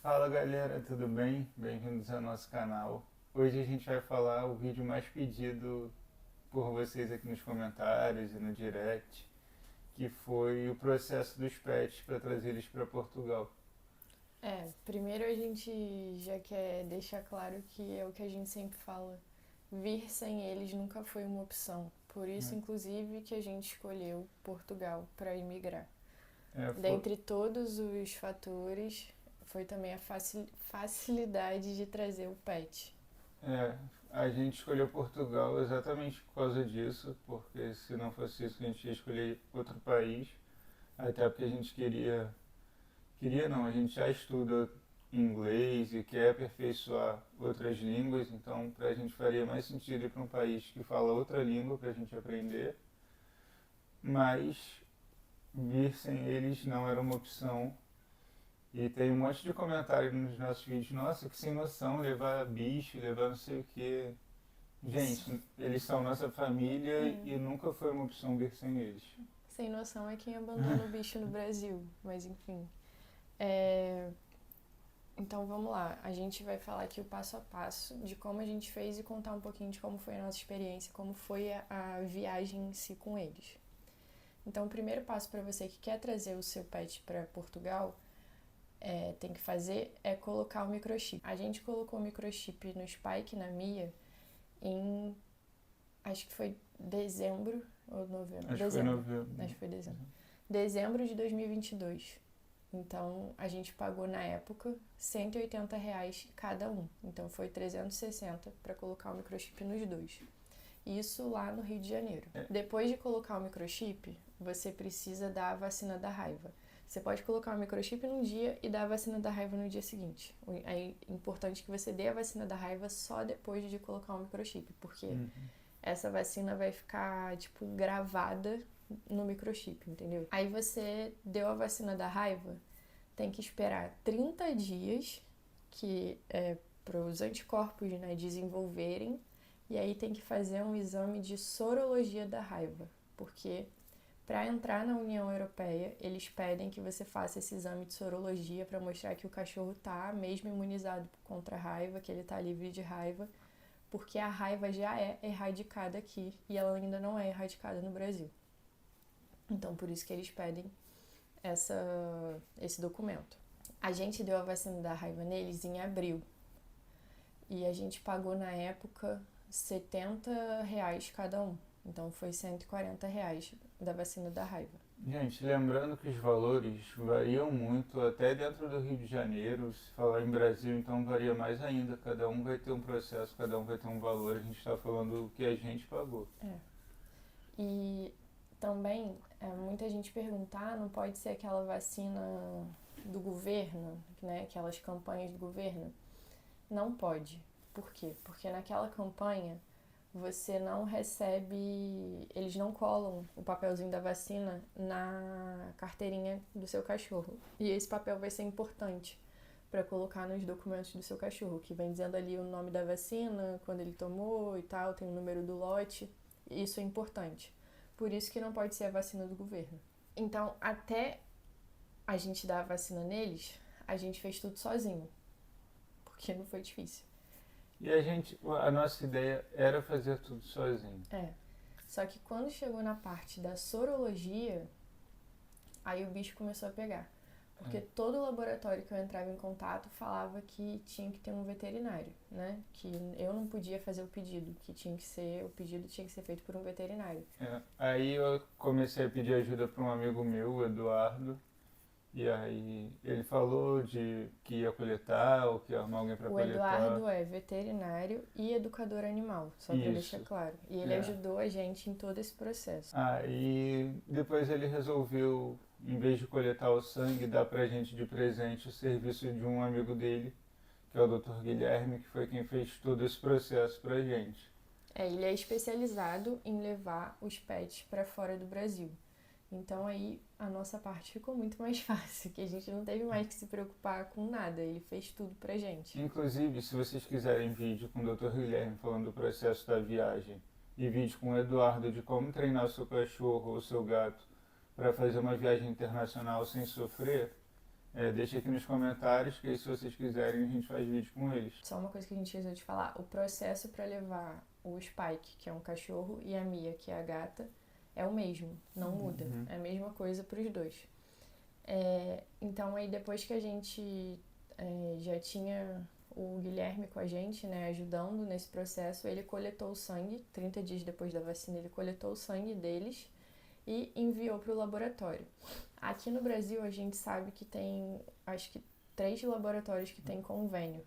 Fala galera, tudo bem? Bem-vindos ao nosso canal. Hoje a gente vai falar o vídeo mais pedido por vocês aqui nos comentários e no direct, que foi o processo dos pets para trazer eles para Portugal. Primeiro a gente já quer deixar claro que é o que a gente sempre fala, vir sem eles nunca foi uma opção. Por isso, Né? inclusive, que a gente escolheu Portugal para imigrar. É, foi, Dentre todos os fatores, foi também a facilidade de trazer o pet. é, a gente escolheu Portugal exatamente por causa disso, porque se não fosse isso a gente ia escolher outro país, até porque a gente queria não, a gente já estuda inglês e quer aperfeiçoar outras línguas, então para a gente faria mais sentido ir para um país que fala outra língua para a gente aprender, mas vir sem eles não era uma opção. E tem um monte de comentário nos nossos vídeos, nossa, que sem noção, levar bicho, levar não sei o que. Gente, eles são nossa família É. e nunca foi uma opção vir sem eles. Sem noção é quem abandona o bicho no Brasil, mas enfim. É, Então vamos lá, a gente vai falar aqui o passo a passo de como a gente fez e contar um pouquinho de como foi a nossa experiência, como foi a viagem em si com eles. Então o primeiro passo para você que quer trazer o seu pet para Portugal, tem que fazer é colocar o microchip. A gente colocou o microchip no Spike e na Mia em, acho que foi dezembro ou novembro? Acho que foi Dezembro, novembro. acho que foi dezembro. Dezembro de 2022. Então, a gente pagou na época R$ 180 cada um. Então, foi 360 para colocar o microchip nos dois. Isso lá no Rio de Janeiro. É, Depois de colocar o microchip, você precisa dar a vacina da raiva. Você pode colocar o microchip num dia e dar a vacina da raiva no dia seguinte. É importante que você dê a vacina da raiva só depois de colocar o microchip, porque essa vacina vai ficar, tipo, gravada no microchip, entendeu? Aí você deu a vacina da raiva, tem que esperar 30 dias que é para os anticorpos, né, desenvolverem, e aí tem que fazer um exame de sorologia da raiva, porque para entrar na União Europeia, eles pedem que você faça esse exame de sorologia para mostrar que o cachorro tá mesmo imunizado contra a raiva, que ele tá livre de raiva, porque a raiva já é erradicada aqui e ela ainda não é erradicada no Brasil. Então, por isso que eles pedem esse documento. A gente deu a vacina da raiva neles em abril e a gente pagou na época R$ 70 cada um. Então, foi R$ 140 da vacina da raiva. gente, lembrando que os valores variam muito, até dentro do Rio de Janeiro, se falar em Brasil, então varia mais ainda. Cada um vai ter um processo, cada um vai ter um valor. A gente está falando o que a gente pagou. E também, muita gente pergunta, não pode ser aquela vacina do governo, né? Aquelas campanhas do governo? Não pode. Por quê? Porque naquela campanha você não recebe, eles não colam o papelzinho da vacina na carteirinha do seu cachorro. E esse papel vai ser importante para colocar nos documentos do seu cachorro, que vem dizendo ali o nome da vacina, quando ele tomou e tal, tem o número do lote. Isso é importante. Por isso que não pode ser a vacina do governo. Então, até a gente dar a vacina neles, a gente fez tudo sozinho, porque não foi difícil. E a nossa ideia era fazer tudo sozinho. Só que quando chegou na parte da sorologia, aí o bicho começou a pegar. Porque todo laboratório que eu entrava em contato falava que tinha que ter um veterinário, né? Que eu não podia fazer o pedido, o pedido tinha que ser feito por um veterinário. Aí eu comecei a pedir ajuda para um amigo meu, o Eduardo, e aí ele falou de que ia coletar ou que ia arrumar alguém para O coletar. Eduardo é veterinário e educador animal, só para deixar Isso. claro. E ele ajudou a gente em todo esse processo. Aí depois ele resolveu, em vez de coletar o sangue, dar pra gente de presente o serviço de um amigo dele, que é o Dr. Guilherme, que foi quem fez todo esse processo pra gente. Ele é especializado em levar os pets para fora do Brasil. Então aí a nossa parte ficou muito mais fácil, que a gente não teve mais que se preocupar com nada, ele fez tudo pra gente. Inclusive, se vocês quiserem vídeo com o Dr. Guilherme falando do processo da viagem e vídeo com o Eduardo de como treinar o seu cachorro ou o seu gato para fazer uma viagem internacional sem sofrer, deixa aqui nos comentários, que aí, se vocês quiserem a gente faz vídeo com eles. Só uma coisa que a gente esqueceu de falar, o processo para levar o Spike, que é um cachorro, e a Mia, que é a gata, é o mesmo, não muda. É a mesma coisa para os dois. Então aí depois que a gente já tinha o Guilherme com a gente, né, ajudando nesse processo, ele coletou o sangue, 30 dias depois da vacina, ele coletou o sangue deles e enviou para o laboratório. Aqui no Brasil a gente sabe que tem, acho que 3 laboratórios que tem convênio,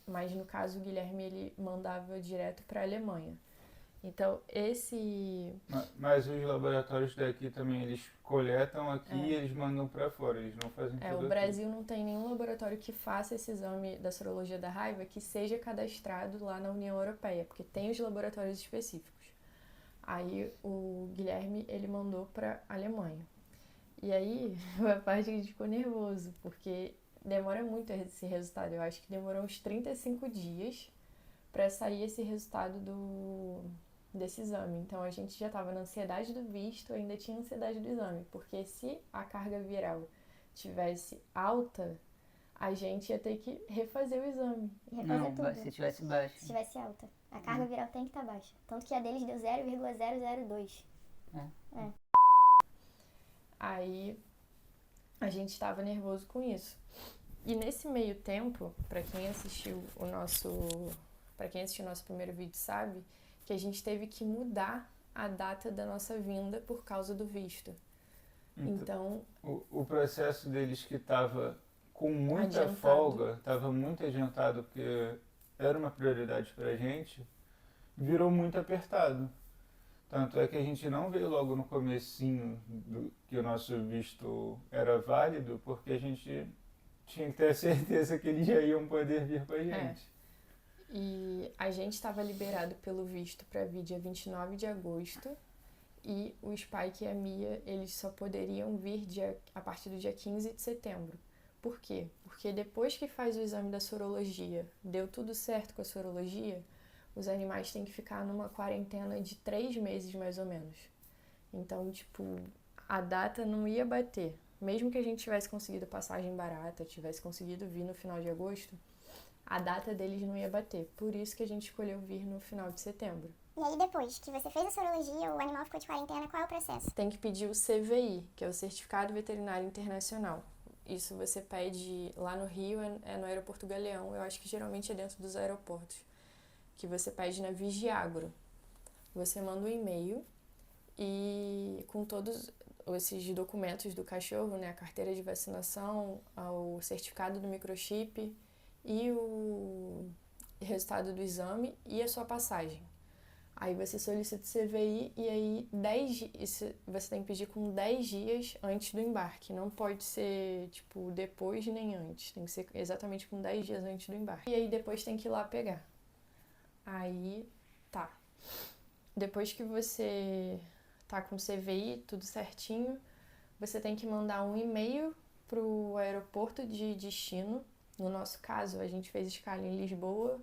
mas no caso o Guilherme ele mandava direto para a Alemanha. Então Mas os laboratórios daqui também, eles coletam aqui e eles mandam para fora, eles não fazem tudo aqui. O Brasil não tem nenhum laboratório que faça esse exame da sorologia da raiva que seja cadastrado lá na União Europeia, porque tem os laboratórios específicos. Aí o Guilherme, ele mandou para Alemanha. E aí, a parte que a gente ficou nervoso, porque demora muito esse resultado. Eu acho que demorou uns 35 dias para sair esse resultado desse exame. Então a gente já estava na ansiedade do visto, ainda tinha ansiedade do exame, porque se a carga viral tivesse alta, a gente ia ter que refazer o exame. Refazer tudo. Se tivesse baixa. Se tivesse alta. A carga viral tem que estar baixa. Tanto que a deles deu 0,002. Aí a gente estava nervoso com isso. E nesse meio tempo, para quem assistiu o nosso primeiro vídeo sabe que a gente teve que mudar a data da nossa vinda por causa do visto. Então o processo deles, que estava com muita Adiantado. folga, estava muito adiantado, porque era uma prioridade pra gente, virou muito apertado. Tanto é que a gente não veio logo no comecinho que o nosso visto era válido, porque a gente tinha que ter a certeza que eles já iam poder vir com a gente. E a gente estava liberado pelo visto para vir dia 29 de agosto e o Spike e a Mia, eles só poderiam vir a partir do dia 15 de setembro. Por quê? Porque depois que faz o exame da sorologia, deu tudo certo com a sorologia, os animais têm que ficar numa quarentena de 3 meses mais ou menos. Então, a data não ia bater. Mesmo que a gente tivesse conseguido passagem barata, tivesse conseguido vir no final de agosto, a data deles não ia bater. Por isso que a gente escolheu vir no final de setembro. E aí depois que você fez a sorologia, o animal ficou de quarentena, qual é o processo? Tem que pedir o CVI, que é o Certificado Veterinário Internacional. Isso você pede lá no Rio, no Aeroporto Galeão. Eu acho que geralmente é dentro dos aeroportos. Que você pede na Vigiagro. Você manda um e-mail e com todos esses documentos do cachorro, né, a carteira de vacinação, o certificado do microchip e o resultado do exame e a sua passagem. Aí você solicita o CVI e aí você tem que pedir com 10 dias antes do embarque. Não pode ser, depois nem antes. Tem que ser exatamente com 10 dias antes do embarque. E aí depois tem que ir lá pegar. Aí, tá. Depois que você tá com o CVI, tudo certinho, você tem que mandar um e-mail pro aeroporto de destino. No nosso caso, a gente fez escala em Lisboa,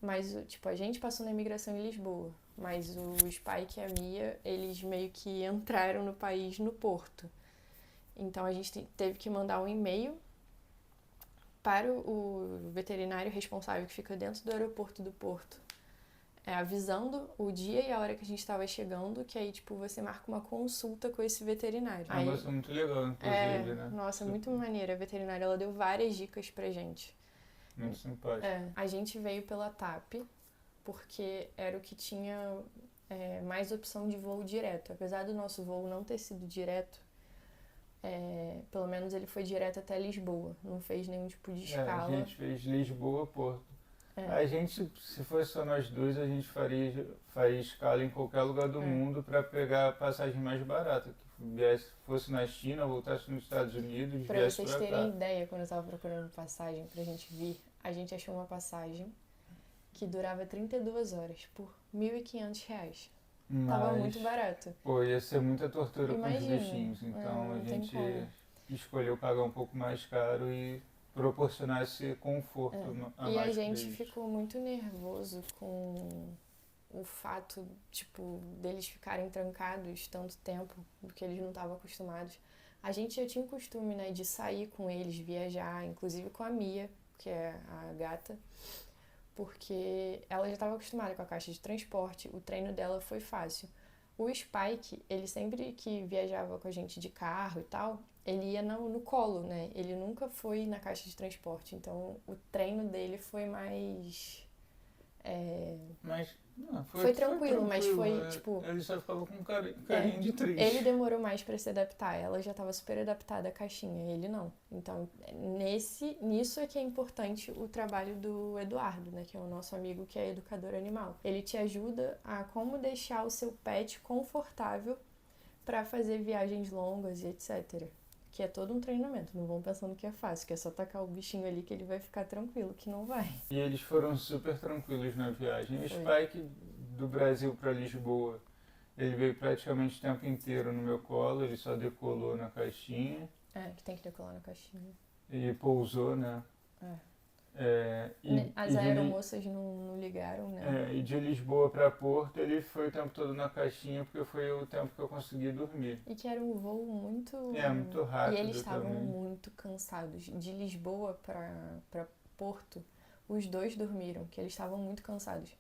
mas, a gente passou na imigração em Lisboa, mas o Spike e a Mia, eles meio que entraram no país no Porto. Então, a gente teve que mandar um e-mail para o veterinário responsável que fica dentro do aeroporto do Porto, avisando o dia e a hora que a gente estava chegando, que aí, você marca uma consulta com esse veterinário. É uma moça muito legal, inclusive, né? Nossa, muito maneira. A veterinária, ela deu várias dicas pra gente. Muito simpático. A gente veio pela TAP, porque era o que tinha mais opção de voo direto. Apesar do nosso voo não ter sido direto, pelo menos ele foi direto até Lisboa. Não fez nenhum tipo de escala. A gente fez Lisboa-Porto. A gente, se fosse só nós dois, a gente faria escala em qualquer lugar do mundo para pegar a passagem mais barata. Que fosse na China, voltasse nos Estados Unidos, pra viesse vocês pra terem cá. ideia, quando eu tava procurando passagem pra gente vir, a gente achou uma passagem que durava 32 horas por R$1.500. Tava muito barato. Pô, ia ser muita tortura com os Imagina. bichinhos. Então Não a tem gente como. escolheu pagar um pouco mais caro e proporcionar esse conforto a mais E a pra gente eles. ficou muito nervoso com o fato, deles ficarem trancados tanto tempo, porque eles não estavam acostumados. A gente já tinha o costume, né, de sair com eles, viajar, inclusive com a Mia, que é a gata, porque ela já estava acostumada com a caixa de transporte, o treino dela foi fácil. O Spike, ele sempre que viajava com a gente de carro e tal, ele ia no colo, né? Ele nunca foi na caixa de transporte, então o treino dele foi mais... Mas não, Foi tranquilo, mas foi, é, tipo... Ele só ficava com carinho de triste. Ele demorou mais pra se adaptar, ela já estava super adaptada à caixinha, ele não. Então, nisso é que é importante o trabalho do Eduardo, né, que é o nosso amigo que é educador animal. Ele te ajuda a como deixar o seu pet confortável pra fazer viagens longas e etc. Que é todo um treinamento, não vão pensando que é fácil, que é só tacar o bichinho ali que ele vai ficar tranquilo, que não vai. E eles foram super tranquilos na viagem. O Foi. Spike, do Brasil para Lisboa, ele veio praticamente o tempo inteiro no meu colo, ele só decolou na caixinha Que tem que decolar na caixinha. e pousou, né? As aeromoças não ligaram, né? E de Lisboa para Porto ele foi o tempo todo na caixinha porque foi o tempo que eu consegui dormir. E que era um voo muito... Muito rápido E eles estavam também. muito cansados. De Lisboa pra Porto, os dois dormiram, que eles estavam muito cansados.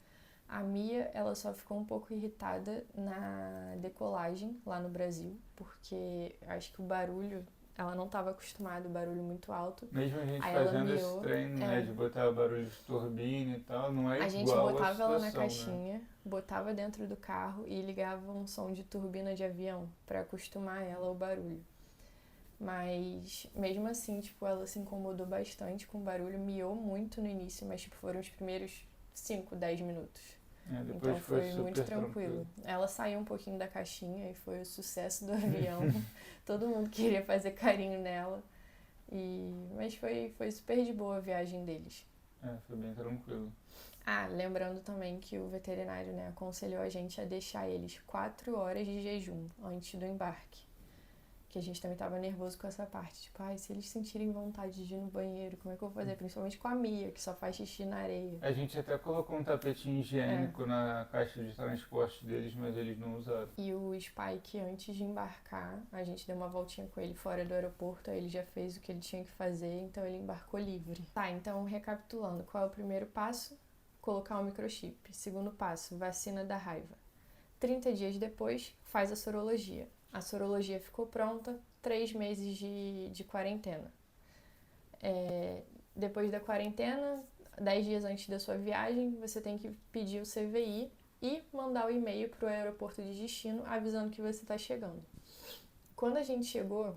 A Mia, ela só ficou um pouco irritada na decolagem lá no Brasil, porque acho que o barulho, ela não estava acostumada, o barulho muito alto. Mesmo a gente Aí ela fazendo miou, esse treino, né, de botar barulho de turbina e tal, não é A gente igual botava a ela na situação, caixinha, botava dentro do carro e ligava um som de turbina de avião pra acostumar ela ao barulho. Mas mesmo assim, tipo, ela se incomodou bastante com o barulho, miou muito no início, mas tipo, foram os primeiros 5, 10 minutos. Depois Então foi super muito tranquilo. Ela saiu um pouquinho da caixinha e foi o sucesso do avião. Todo mundo queria fazer carinho nela. Mas foi super de boa a viagem deles. Foi bem tranquilo. Lembrando também que o veterinário, né, aconselhou a gente a deixar eles 4 horas de jejum antes do embarque. Que a gente também tava nervoso com essa parte. Tipo, se eles sentirem vontade de ir no banheiro, como é que eu vou fazer? Principalmente com a Mia, que só faz xixi na areia. A gente até colocou um tapetinho higiênico na caixa de transporte deles, mas eles não usaram. E o Spike, antes de embarcar, a gente deu uma voltinha com ele fora do aeroporto, aí ele já fez o que ele tinha que fazer, então ele embarcou livre. Então recapitulando, qual é o primeiro passo? Colocar um microchip. Segundo passo, vacina da raiva. 30 dias depois, faz a sorologia. A sorologia ficou pronta, 3 meses de quarentena. Depois da quarentena, 10 dias antes da sua viagem, você tem que pedir o CVI e mandar o e-mail para o aeroporto de destino avisando que você está chegando. Quando a gente chegou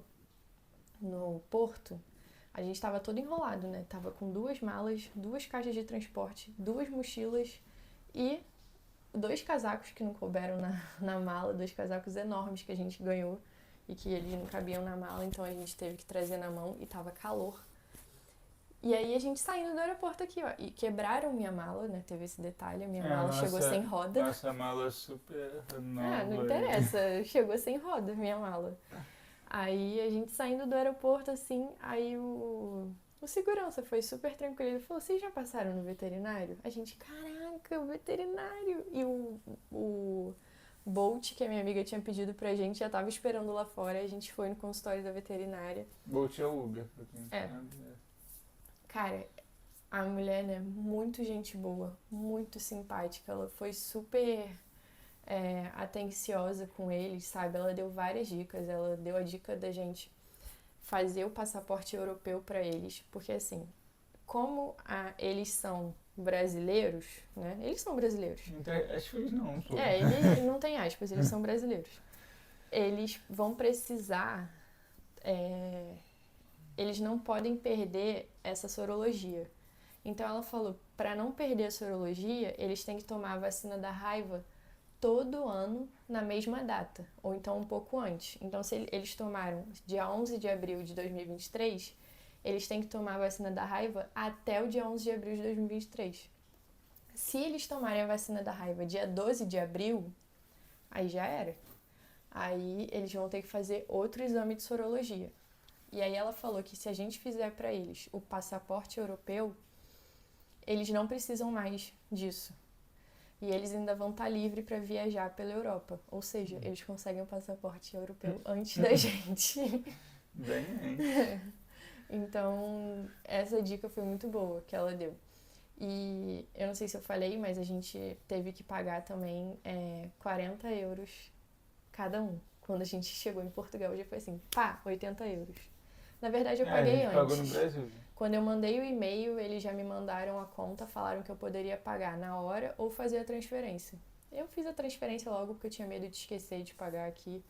no porto, a gente estava todo enrolado, né? Tava com 2 malas, 2 caixas de transporte, 2 mochilas e 2 casacos que não couberam na mala, 2 casacos enormes que a gente ganhou e que eles não cabiam na mala, então a gente teve que trazer na mão e tava calor. E aí a gente saindo do aeroporto aqui, ó, e quebraram minha mala, né? Teve esse detalhe, a minha mala chegou sem roda. Nossa mala super nova. Não interessa, chegou sem roda minha mala. Aí a gente saindo do aeroporto, assim, aí o segurança foi super tranquilo. Ele falou, vocês já passaram no veterinário? A gente, caraca, o veterinário! E o Bolt, que a minha amiga tinha pedido pra gente, já tava esperando lá fora. A gente foi no consultório da veterinária. Bolt é Uber, pra quem sabe. Cara, a mulher, né, muito gente boa, muito simpática. Ela foi super atenciosa com eles, sabe? Ela deu várias dicas. Ela deu a dica da gente fazer o passaporte europeu para eles, porque assim, como eles são brasileiros, né? Eles são brasileiros. Não tem aspas não, pô. Ele não tem aspas, eles são brasileiros. Eles vão precisar, eles não podem perder essa sorologia. Então ela falou, para não perder a sorologia, eles têm que tomar a vacina da raiva todo ano na mesma data, ou então um pouco antes. Então, se eles tomaram dia 11 de abril de 2023, eles têm que tomar a vacina da raiva até o dia 11 de abril de 2023. Se eles tomarem a vacina da raiva dia 12 de abril, aí já era. Aí eles vão ter que fazer outro exame de sorologia. E aí ela falou que se a gente fizer para eles o passaporte europeu, eles não precisam mais disso. E eles ainda vão estar livres para viajar pela Europa. Ou seja, eles conseguem o passaporte europeu antes da gente. Bem antes. Então, essa dica foi muito boa que ela deu. E eu não sei se eu falei, mas a gente teve que pagar também 40 euros cada um. Quando a gente chegou em Portugal, já foi assim, pá, 80 euros. Na verdade, eu A paguei gente pagou no antes. Brasil. Quando eu mandei o e-mail, eles já me mandaram a conta, falaram que eu poderia pagar na hora ou fazer a transferência. Eu fiz a transferência logo porque eu tinha medo de esquecer de pagar aqui.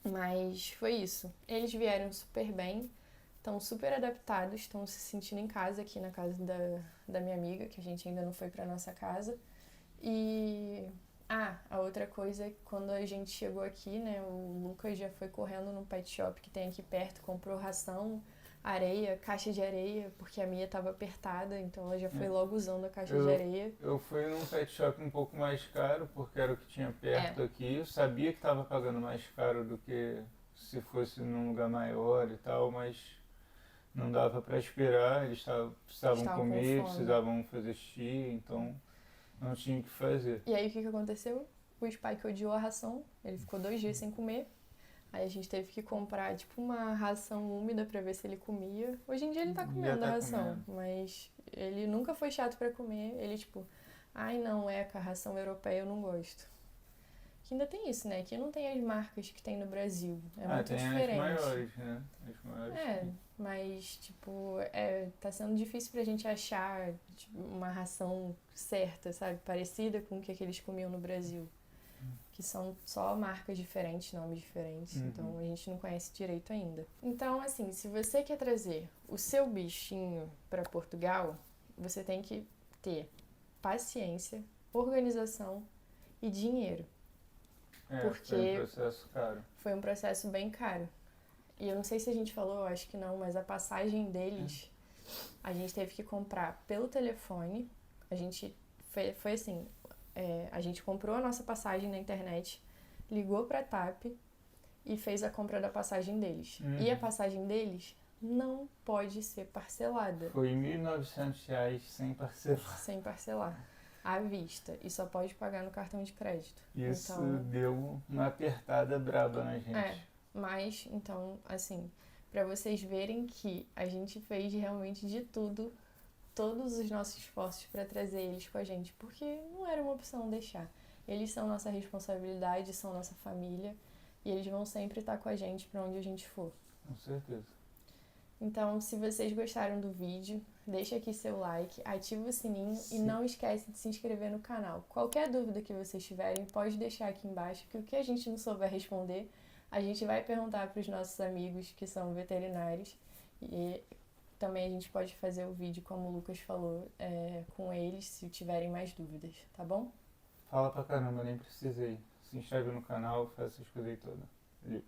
Mas foi isso. Eles vieram super bem, estão super adaptados, estão se sentindo em casa aqui na casa da minha amiga, que a gente ainda não foi pra nossa casa. E a outra coisa é que quando a gente chegou aqui, né, o Lucas já foi correndo no pet shop que tem aqui perto, comprou ração, areia, caixa de areia, porque a Mia tava apertada, então ela já foi logo usando a caixa de areia. Eu fui num pet shop um pouco mais caro, porque era o que tinha perto aqui. Eu sabia que estava pagando mais caro do que se fosse num lugar maior e tal, mas não dava para esperar. Eles precisavam Estavam com comer, fome. precisavam fazer xixi, então não tinha o que fazer. E aí o que aconteceu? O Spike odiou a ração, ele ficou 2 dias sem comer. Aí a gente teve que comprar, tipo, uma ração úmida pra ver se ele comia. Hoje em dia ele tá comendo a ração, mas ele nunca foi chato pra comer. Ele, tipo, ai não, a ração europeia eu não gosto. Que ainda tem isso, né? Aqui não tem as marcas que tem no Brasil. É muito tem diferente. as maiores, né? As maiores. Mas, tipo, tá sendo difícil pra gente achar tipo, uma ração certa, sabe? Parecida com o que eles comiam no Brasil. Que são só marcas diferentes, nomes diferentes, então a gente não conhece direito ainda. Então, assim, se você quer trazer o seu bichinho para Portugal, você tem que ter paciência, organização e dinheiro. Porque foi um processo caro. Foi um processo bem caro. E eu não sei se a gente falou, eu acho que não, mas a passagem deles, a gente teve que comprar pelo telefone. A gente foi assim, a gente comprou a nossa passagem na internet, ligou pra TAP e fez a compra da passagem deles. E a passagem deles não pode ser parcelada. Foi R$1.900 sem parcelar. Sem parcelar. À vista. E só pode pagar no cartão de crédito. Isso então, deu uma apertada braba na gente. Mas, então, assim, pra vocês verem que a gente fez realmente de tudo, todos os nossos esforços para trazer eles com a gente, porque não era uma opção deixar. Eles são nossa responsabilidade, são nossa família e eles vão sempre estar com a gente para onde a gente for. Com certeza. Então, se vocês gostaram do vídeo, deixa aqui seu like, ativa o sininho e não esquece de se inscrever no canal. Qualquer dúvida que vocês tiverem, pode deixar aqui embaixo, que o que a gente não souber responder, a gente vai perguntar para os nossos amigos que são veterinários e também a gente pode fazer o vídeo, como o Lucas falou, com eles, se tiverem mais dúvidas, tá bom? Fala pra caramba, nem precisei. Se inscreve no canal, faz essas coisas aí todas. Valeu.